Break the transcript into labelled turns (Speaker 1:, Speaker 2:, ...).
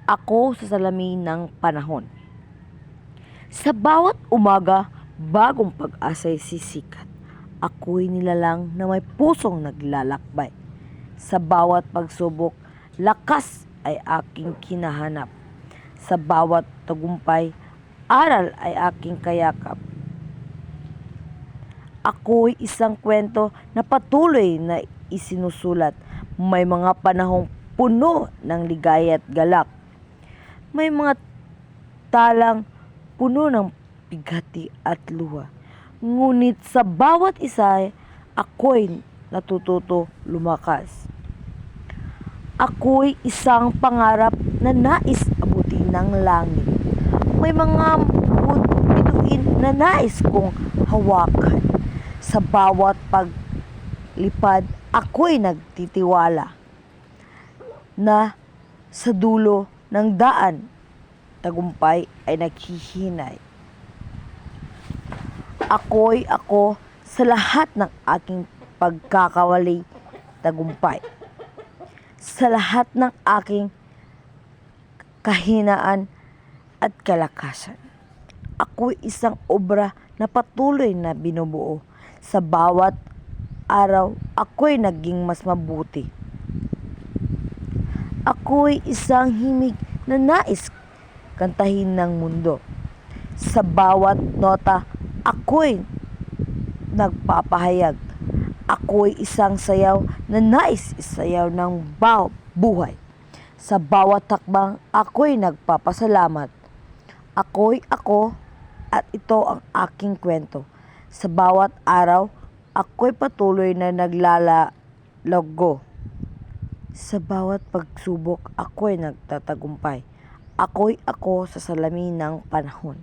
Speaker 1: Ako sa salamin ng panahon. Sa bawat umaga, bagong pag-asa'y sisikat. Ako'y nilalang na may pusong naglalakbay. Sa bawat pagsubok, lakas ay aking kinahanap. Sa bawat tagumpay, aral ay aking kayakap. Ako'y isang kwento na patuloy na isinusulat. May mga panahong puno ng ligaya at galak. May mga talang puno ng bigati at luha. Ngunit sa bawat isa, ako'y natututo lumakas. Ako'y isang pangarap na nais abutin ng langit. May mga bituin na nais kong hawakan. Sa bawat paglipad, ako'y nagtitiwala na sa dulo ng daan, tagumpay ay naghihinay. Ako'y ako sa lahat ng aking pagkakawali, tagumpay. Sa lahat ng aking kahinaan at kalakasan. Ako'y isang obra na patuloy na binubuo. Sa bawat araw, ako'y naging mas mabuti. Ako'y isang himig na nais kantahin ng mundo. Sa bawat nota, ako'y nagpapahayag. Ako'y isang sayaw na nais isayaw ng buhay. Sa bawat takbang, ako'y nagpapasalamat. Ako'y ako at ito ang aking kwento. Sa bawat araw, ako'y patuloy na naglalago. Sa bawat pagsubok, ako'y nagtatagumpay. Ako'y ako sa salamin ng panahon.